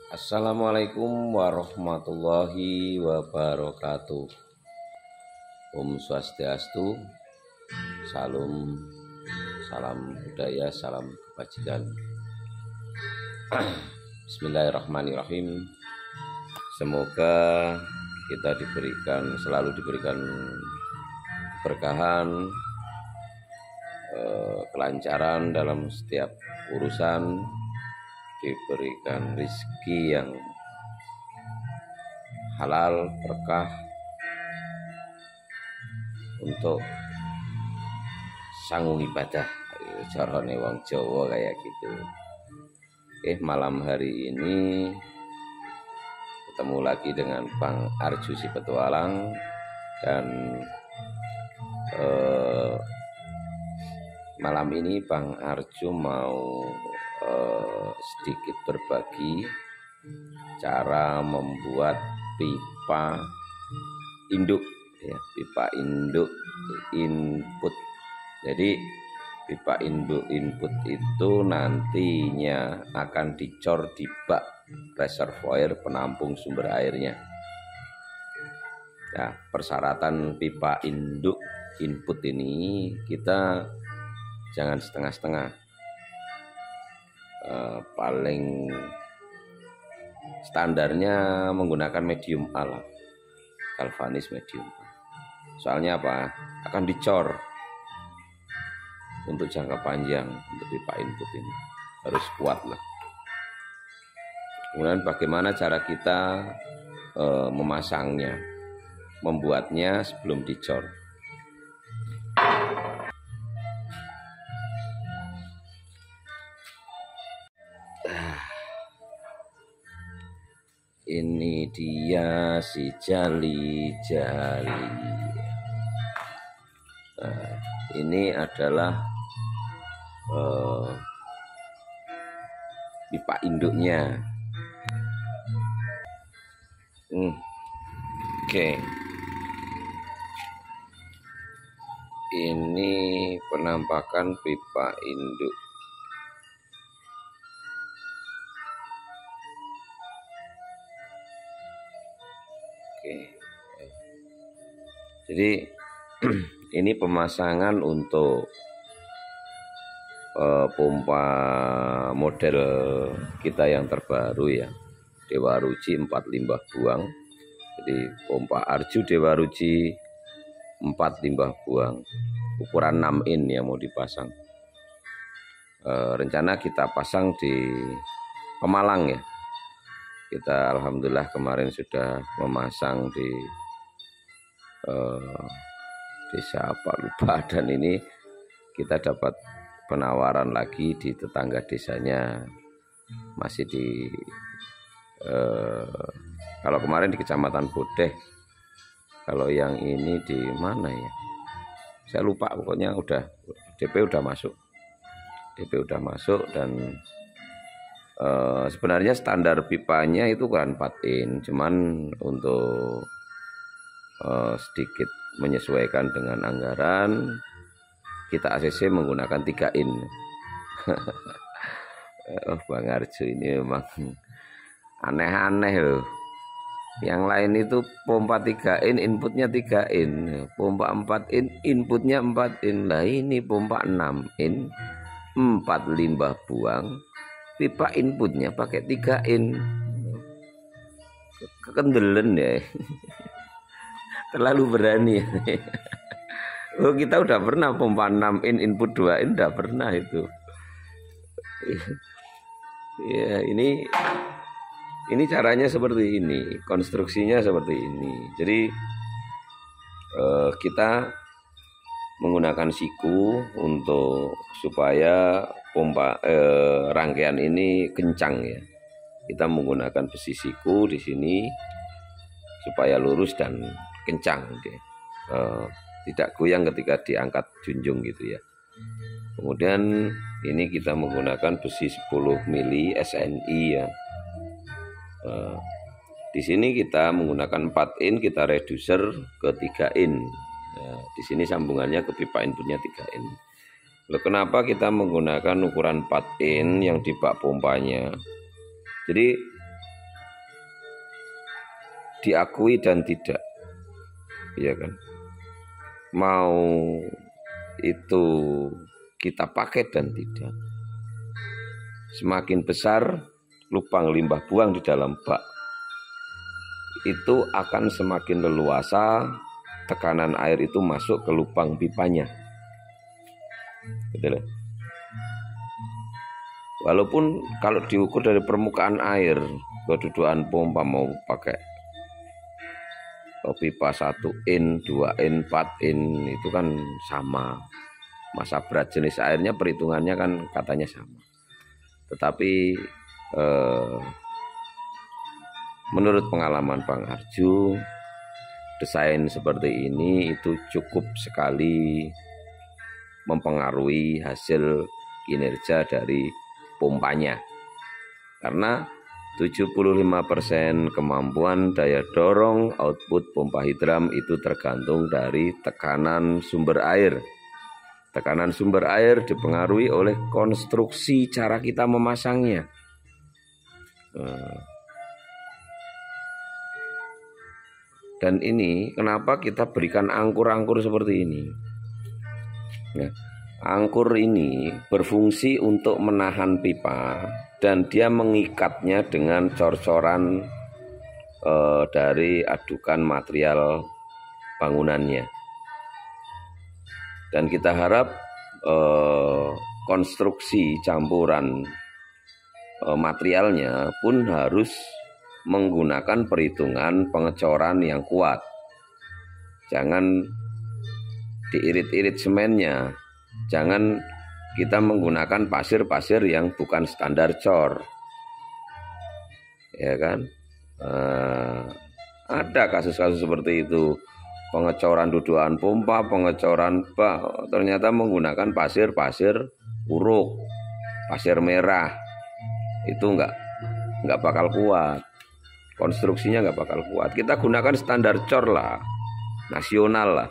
Assalamualaikum warahmatullahi wabarakatuh. Om Swastiastu, salam budaya, salam kebajikan. Bismillahirrahmanirrahim. Semoga kita selalu diberikan keberkahan, kelancaran dalam setiap urusan, diberikan rezeki yang halal, berkah untuk sanggung ibadah. Carane wong Jawa kayak gitu. Malam hari ini ketemu lagi dengan Bang Arju Si Petualang, dan malam ini Bang Arju mau sedikit berbagi cara membuat pipa induk, ya, pipa induk input. Jadi pipa induk input itu nantinya akan dicor di bak reservoir penampung sumber airnya. Nah, persyaratan pipa induk input ini kita jangan setengah-setengah. Paling standarnya menggunakan medium A lah, galvanis medium A. Soalnya apa? Akan dicor untuk jangka panjang. Untuk pipa input ini harus kuat lah. Kemudian bagaimana cara kita memasangnya, membuatnya sebelum dicor. Ini dia si jali-jali. Nah, ini adalah pipa induknya. Oke. Ini penampakan pipa induk. Jadi ini pemasangan untuk pompa model kita yang terbaru, ya, Dewa Ruci 4 limbah buang. Jadi pompa Arju Dewa Ruci 4 limbah buang, ukuran 6 in yang mau dipasang. Rencana kita pasang di Pemalang, ya. Kita alhamdulillah kemarin sudah memasang di desa apa lupa, dan ini kita dapat penawaran lagi di tetangga desanya, masih di kalau kemarin di Kecamatan Bodeh, kalau yang ini di mana ya, saya lupa, pokoknya udah DP udah masuk. Dan sebenarnya standar pipanya itu kan 4 in, cuman untuk sedikit menyesuaikan dengan anggaran, kita ACC menggunakan 3 in. Bang Arju ini memang aneh-aneh loh. Yang lain itu pompa 3 in, inputnya 3 in. Pompa 4 in, inputnya 4 in. Lah ini pompa 6 in, 4 limbah buang, pipa inputnya pakai 3 in. Kekendelen ya. Terlalu berani. Oh, kita udah pernah pompa 6 in, input 2 in, udah pernah itu. Ya, ini caranya seperti ini, konstruksinya seperti ini. Jadi kita menggunakan siku untuk supaya pompa rangkaian ini kencang, ya. Kita menggunakan besi siku di sini supaya lurus dan kencang, tidak goyang ketika diangkat junjung gitu, ya. Kemudian ini kita menggunakan besi 10 mili SNI, ya. Di sini kita menggunakan 4 in, kita reducer ke 3 in. Di sini sambungannya ke pipa inputnya 3 in. Loh, kenapa kita menggunakan ukuran 4 in yang di bak pompanya? Jadi diakui dan tidak, ya kan? Mau itu kita pakai dan tidak. Semakin besar lubang limbah buang di dalam bak, itu akan semakin leluasa tekanan air itu masuk ke lubang pipanya. Betul ya? Walaupun kalau diukur dari permukaan air, kedudukan pompa mau pakai pipa 1 in, 2 in, 4 in itu kan sama. Massa berat jenis airnya perhitungannya kan katanya sama. Tetapi menurut pengalaman Bang Arju, desain seperti ini itu cukup sekali mempengaruhi hasil kinerja dari pompanya. Karena 75% kemampuan daya dorong output pompa hidram itu tergantung dari tekanan sumber air. Tekanan sumber air dipengaruhi oleh konstruksi cara kita memasangnya. Dan ini kenapa kita berikan angkur-angkur seperti ini. Nah, angkur ini berfungsi untuk menahan pipa dan dia mengikatnya dengan cor-coran dari adukan material bangunannya. Dan kita harap konstruksi campuran materialnya pun harus menggunakan perhitungan pengecoran yang kuat. Jangan diirit-irit semennya. Jangan kita menggunakan pasir-pasir yang bukan standar cor. Ya kan? Ada kasus-kasus seperti itu. Pengecoran dudukan pompa, pengecoran bak, ternyata menggunakan pasir-pasir uruk, pasir merah. Itu enggak bakal kuat. Konstruksinya enggak bakal kuat. Kita gunakan standar cor lah, nasional lah.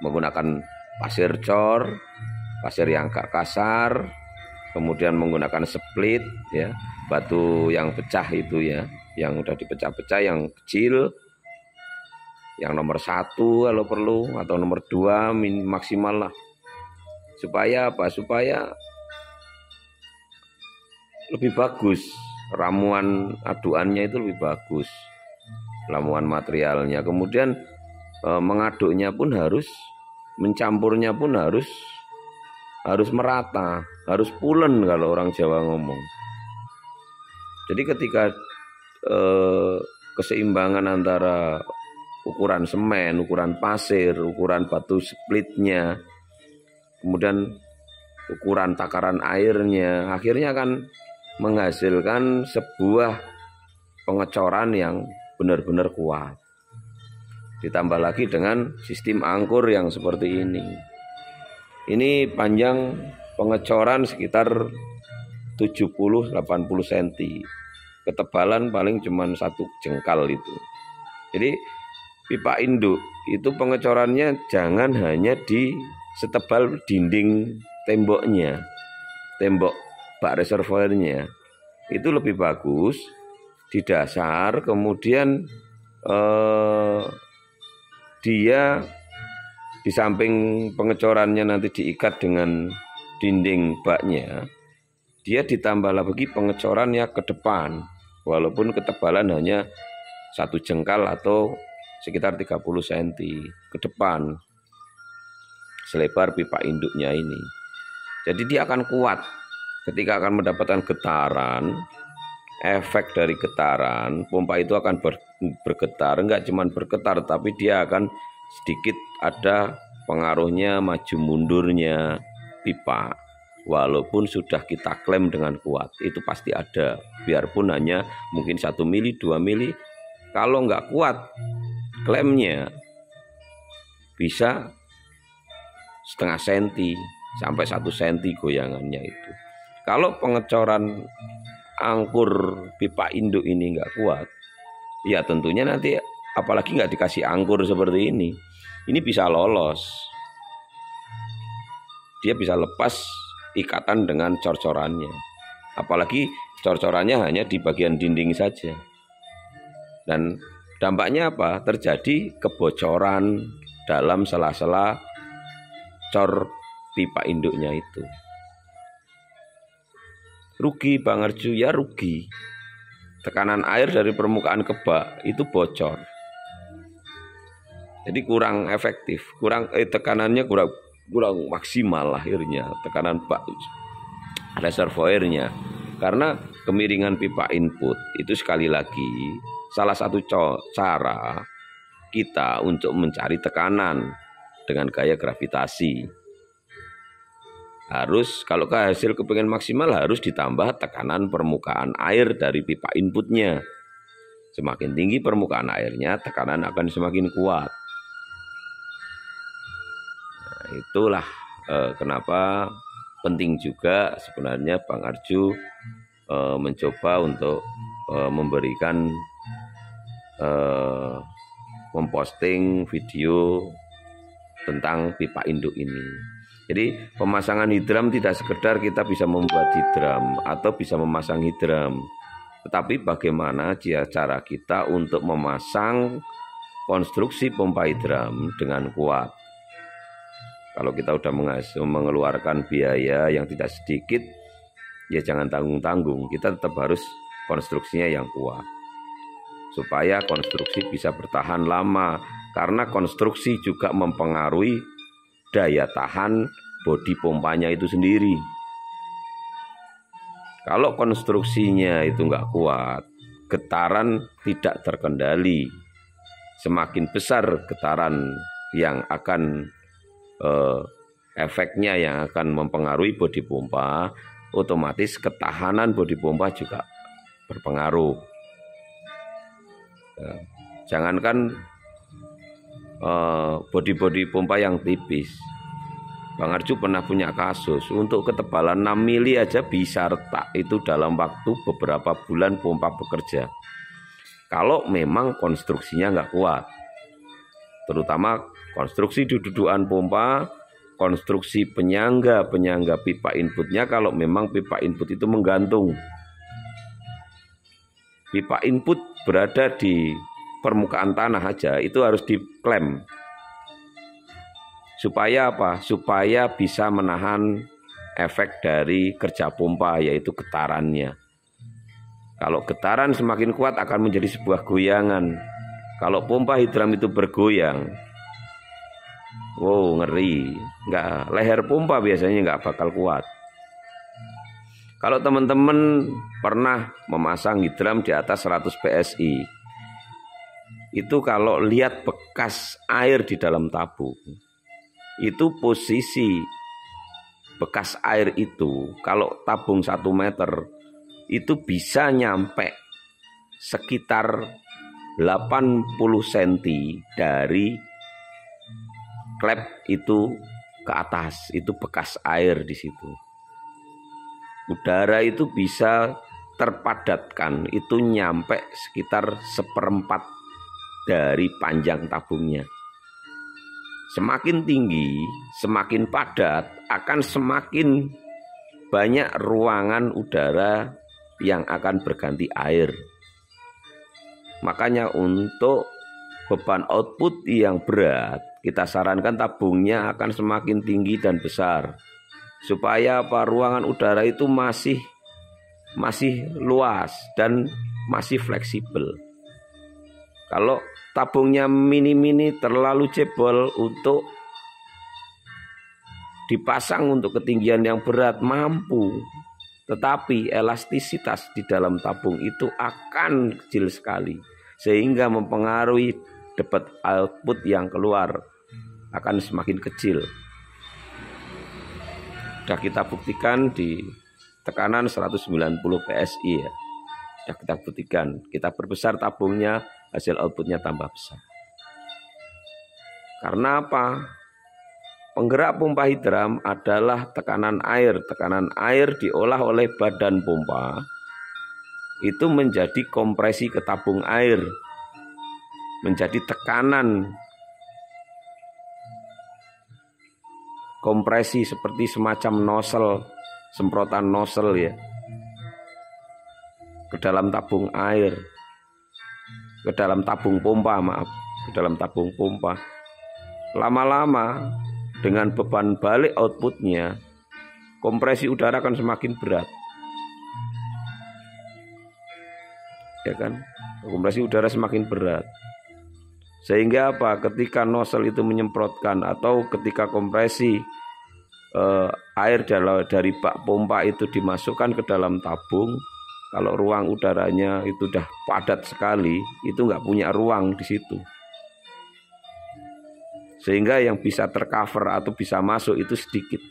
Menggunakan pasir cor, pasir yang agak kasar, kemudian menggunakan split, ya, batu yang pecah itu ya, yang udah dipecah-pecah, yang kecil, yang nomor 1 kalau perlu, atau nomor 2 maksimal lah. Supaya apa? Supaya lebih bagus, ramuan aduannya itu lebih bagus, ramuan materialnya. Kemudian mengaduknya pun harus, mencampurnya pun harus merata, harus pulen kalau orang Jawa ngomong. Jadi ketika keseimbangan antara ukuran semen, ukuran pasir, ukuran batu splitnya, kemudian ukuran takaran airnya, akhirnya akan menghasilkan sebuah pengecoran yang benar-benar kuat. Ditambah lagi dengan sistem angkur yang seperti ini. Ini panjang pengecoran sekitar 70-80 cm. Ketebalan paling cuma 1 jengkal itu. Jadi pipa induk itu pengecorannya jangan hanya di setebal dinding temboknya, tembok bak reservoirnya. Itu lebih bagus di dasar, kemudian dia di samping pengecorannya nanti diikat dengan dinding baknya, dia ditambah lagi pengecorannya ke depan, walaupun ketebalan hanya 1 jengkal atau sekitar 30 cm ke depan selebar pipa induknya ini. Jadi dia akan kuat ketika akan mendapatkan getaran. Efek dari getaran, pompa itu akan bergetar, enggak cuma bergetar, tapi dia akan sedikit ada pengaruhnya maju mundurnya pipa. Walaupun sudah kita klem dengan kuat, itu pasti ada, biarpun hanya mungkin 1 mili, 2 mili. Kalau enggak kuat klemnya, bisa setengah senti sampai 1 senti goyangannya itu. Kalau pengecoran angkur pipa induk ini enggak kuat, ya tentunya nanti apalagi enggak dikasih angkur seperti ini bisa lolos. Dia bisa lepas ikatan dengan cor-corannya. Apalagi cor-corannya hanya di bagian dinding saja. Dan Dampaknya apa? Terjadi kebocoran dalam sela-sela cor pipa induknya itu. Rugi Bang Arju, ya rugi. Tekanan air dari permukaan ke bak itu bocor. Jadi kurang efektif, tekanannya kurang maksimal akhirnya, tekanan bak reservoirnya. Karena kemiringan pipa input itu sekali lagi salah satu cara kita untuk mencari tekanan dengan gaya gravitasi. Harus kalau hasil kepengen maksimal harus ditambah tekanan permukaan air dari pipa inputnya. Semakin tinggi permukaan airnya, tekanan akan semakin kuat. Nah, itulah kenapa penting juga sebenarnya Bang Arju mencoba untuk memberikan memposting video tentang pipa induk ini. Jadi pemasangan hidram tidak sekedar kita bisa membuat hidram atau bisa memasang hidram, tetapi bagaimana cara kita untuk memasang konstruksi pompa hidram dengan kuat. Kalau kita sudah mengeluarkan biaya yang tidak sedikit, ya jangan tanggung-tanggung, kita tetap harus konstruksinya yang kuat supaya konstruksi bisa bertahan lama, karena konstruksi juga mempengaruhi daya tahan bodi pompanya itu sendiri. Kalau konstruksinya itu nggak kuat, getaran tidak terkendali. Semakin besar getaran yang akan efeknya yang akan mempengaruhi bodi pompa, otomatis ketahanan bodi pompa juga berpengaruh. Jangankan bodi-bodi pompa yang tipis, Bang Arju pernah punya kasus untuk ketebalan 6 mili aja bisa retak itu dalam waktu beberapa bulan pompa bekerja. Kalau memang konstruksinya nggak kuat, terutama konstruksi dudukan pompa, konstruksi penyangga pipa inputnya, kalau memang pipa input itu menggantung. Pipa input berada di permukaan tanah aja, itu harus diklem. Supaya apa? Supaya bisa menahan efek dari kerja pompa, yaitu getarannya. Kalau getaran semakin kuat akan menjadi sebuah goyangan. Kalau pompa hidram itu bergoyang, wow, ngeri. Leher pompa biasanya nggak bakal kuat. Kalau teman-teman pernah memasang hidram di atas 100 PSI, itu kalau lihat bekas air di dalam tabung, itu posisi bekas air itu, kalau tabung 1 meter, itu bisa nyampe sekitar 80 cm dari klep itu ke atas, itu bekas air di situ. Udara itu bisa terpadatkan, itu nyampe sekitar 1/4 dari panjang tabungnya. Semakin tinggi, semakin padat, akan semakin banyak ruangan udara yang akan berganti air. Makanya untuk beban output yang berat, kita sarankan tabungnya akan semakin tinggi dan besar. Supaya apa? Ruangan udara itu masih luas dan masih fleksibel. Kalau tabungnya mini-mini terlalu jebol untuk dipasang untuk ketinggian yang berat, mampu, tetapi elastisitas di dalam tabung itu akan kecil sekali, sehingga mempengaruhi dapat output yang keluar akan semakin kecil. Sudah kita buktikan di tekanan 190 PSI ya. Sudah kita buktikan, kita perbesar tabungnya, hasil outputnya tambah besar. Karena apa? Penggerak pompa hidram adalah tekanan air. Tekanan air diolah oleh badan pompa, itu menjadi kompresi ke tabung air, menjadi tekanan kompresi seperti semacam nozzle, semprotan nozzle ya, ke dalam tabung air. ke dalam tabung pompa, maaf, ke dalam tabung pompa. Lama-lama dengan beban balik outputnya, kompresi udara akan semakin berat. Ya kan? Kompresi udara semakin berat. Sehingga apa? Ketika nozzle itu menyemprotkan atau ketika kompresi air dari bak pompa itu dimasukkan ke dalam tabung, kalau ruang udaranya itu udah padat sekali, itu nggak punya ruang di situ. Sehingga yang bisa tercover atau bisa masuk itu sedikit.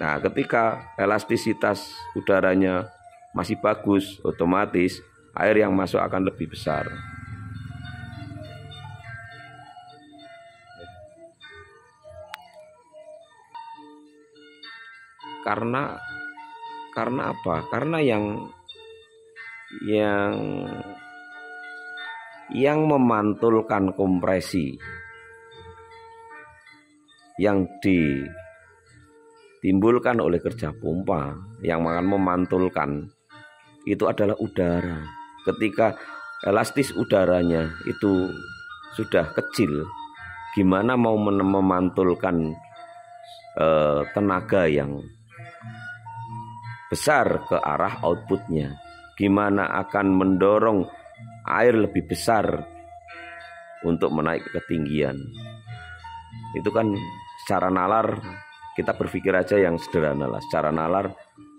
Nah, ketika elastisitas udaranya masih bagus, otomatis air yang masuk akan lebih besar. Karena apa? Karena yang memantulkan kompresi yang ditimbulkan oleh kerja pompa, yang akan memantulkan itu adalah udara. Ketika elastis udaranya itu sudah kecil, gimana mau memantulkan tenaga yang besar ke arah outputnya? Gimana akan mendorong air lebih besar untuk menaik ke ketinggian? Itu kan secara nalar, kita berpikir aja yang sederhana lah. Secara nalar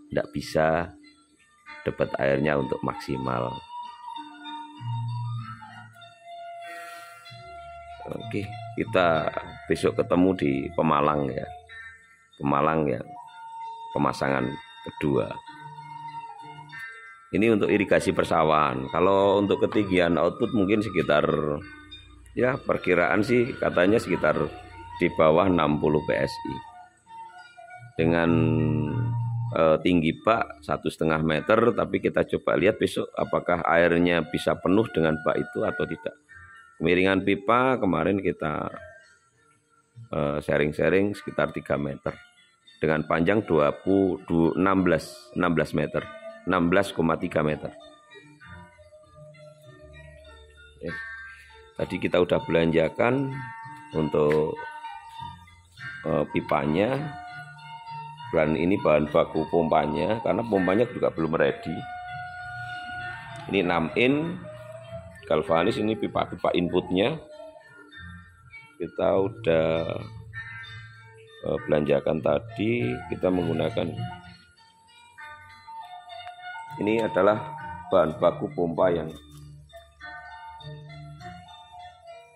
tidak bisa dapat airnya untuk maksimal. Oke, kita besok ketemu di Pemalang ya. Pemalang ya, pemasangan kedua. Ini untuk irigasi persawahan. Kalau untuk ketinggian output mungkin sekitar, ya perkiraan sih katanya sekitar di bawah 60 PSI. Dengan tinggi bak 1,5 meter, tapi kita coba lihat besok apakah airnya bisa penuh dengan bak itu atau tidak. Kemiringan pipa kemarin kita sharing-sharing sekitar 3 meter. Dengan panjang 16 meter. 16,3 meter. Ya. Tadi kita udah belanjakan untuk pipanya. Dan ini bahan baku pompanya, karena pompanya juga belum ready. Ini 6 in galvanis, ini pipa-pipa inputnya. Kita udah belanjakan tadi, kita menggunakan ini adalah bahan baku pompa yang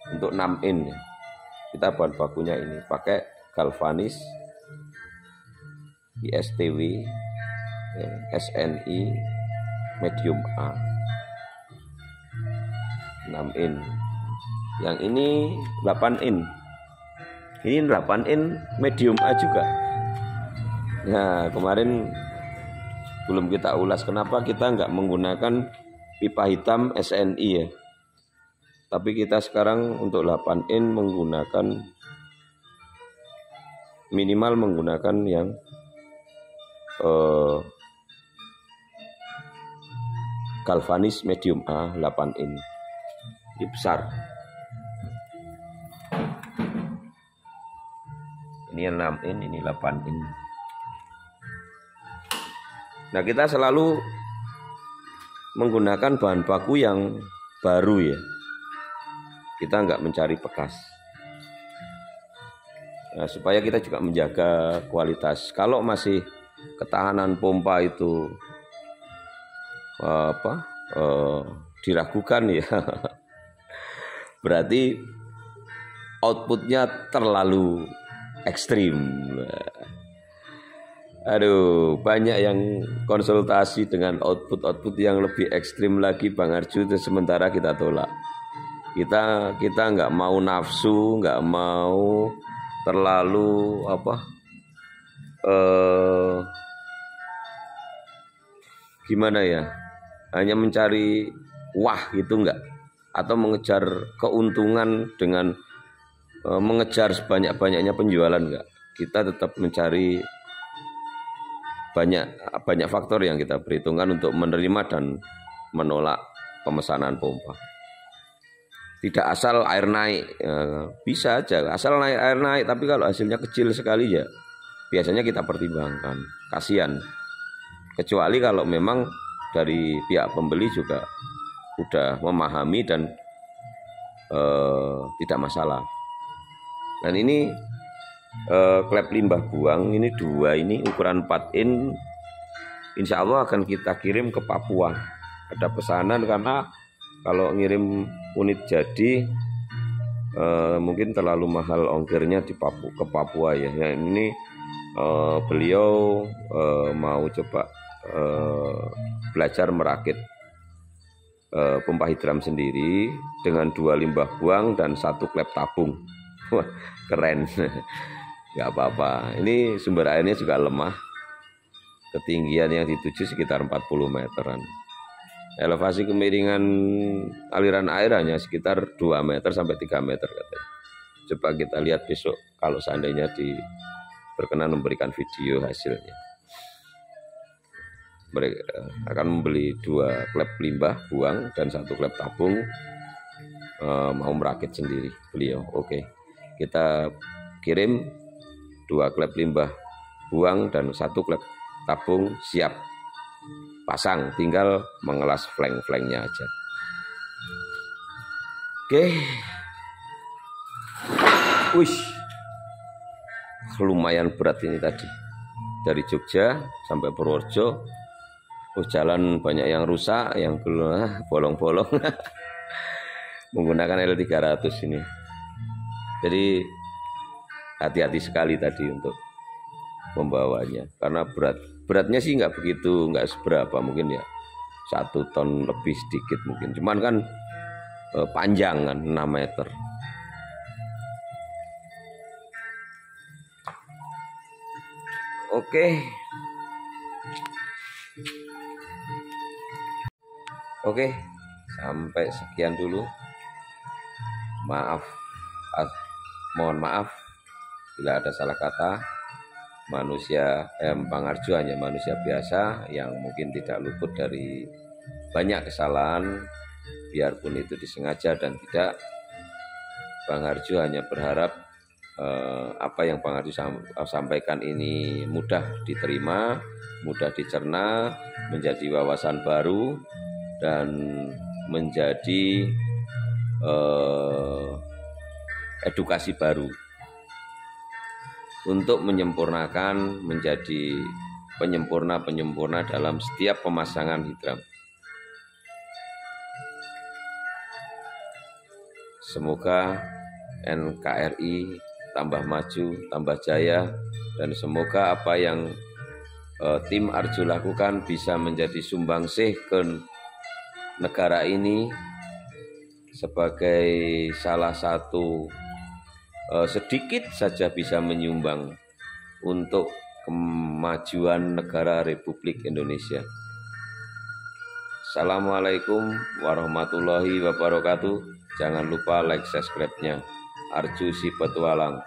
untuk 6 in ya. Kita bahan bakunya ini pakai galvanis ISTW ya, SNI medium A 6 in. Yang ini 8 in. Ini 8 in medium A juga. Nah, kemarin belum kita ulas kenapa kita nggak menggunakan pipa hitam SNI ya. Tapi kita sekarang untuk 8 in menggunakan minimal menggunakan yang galvanis medium A 8 in. Ini besar. Ini 6 in, ini 8 in. Nah, kita selalu menggunakan bahan baku yang baru ya. Kita nggak mencari bekas. Nah, supaya kita juga menjaga kualitas. Kalau masih ketahanan pompa itu diragukan ya, berarti outputnya terlalu ekstrim. Aduh, banyak yang konsultasi dengan output yang lebih ekstrim lagi Bang Arju, itu sementara kita tolak. Kita nggak mau nafsu, nggak mau terlalu gimana ya, hanya mencari wah gitu enggak, atau mengejar keuntungan dengan mengejar sebanyak-banyaknya penjualan enggak. Kita tetap mencari banyak faktor yang kita perhitungkan untuk menerima dan menolak pemesanan pompa. Tidak asal air naik, bisa aja asal air naik, tapi kalau hasilnya kecil sekali ya biasanya kita pertimbangkan, kasihan. Kecuali kalau memang dari pihak pembeli juga udah memahami dan tidak masalah. Dan ini klep limbah buang ini 2 ini ukuran 4 in, insya Allah akan kita kirim ke Papua. Ada pesanan karena kalau ngirim unit jadi mungkin terlalu mahal ongkirnya ke Papua ya. Yang ini beliau mau coba belajar merakit pompa hidram sendiri dengan 2 limbah buang dan 1 klep tabung. Wah, keren. Nggak apa-apa. Ini sumber airnya juga lemah. Ketinggian yang dituju sekitar 40 meteran. Elevasi kemiringan aliran air hanya sekitar 2 meter sampai 3 meter katanya. Coba kita lihat besok kalau seandainya berkenan memberikan video hasilnya. Mereka akan membeli 2 klep limbah buang dan 1 klep tabung, mau merakit sendiri beliau. Oke, kita kirim 2 klep limbah buang dan 1 klep tabung siap pasang, tinggal mengelas flank-flanknya aja. Oke, wih, lumayan berat ini tadi dari Jogja sampai Purworejo. Jalan banyak yang rusak, yang bolong-bolong. Menggunakan L300 ini. Jadi hati-hati sekali tadi untuk membawanya, karena beratnya sih nggak seberapa, mungkin ya 1 ton lebih sedikit mungkin. Cuman kan panjang kan 6 meter. Oke, sampai sekian dulu. Mohon maaf bila ada salah kata. Bang Arjo hanya manusia biasa yang mungkin tidak luput dari banyak kesalahan, biarpun itu disengaja dan tidak. Bang Arjo hanya berharap apa yang Bang Arjo sampaikan ini mudah diterima, mudah dicerna, menjadi wawasan baru dan menjadi edukasi baru untuk menyempurnakan, menjadi penyempurna dalam setiap pemasangan hidram. Semoga NKRI tambah maju, tambah jaya, dan semoga apa yang tim Arjo lakukan bisa menjadi sumbangsih ke negara ini sebagai salah satu sedikit saja bisa menyumbang untuk kemajuan negara Republik Indonesia. Assalamualaikum warahmatullahi wabarakatuh. Jangan lupa like, subscribe-nya. Arjo si Petualang.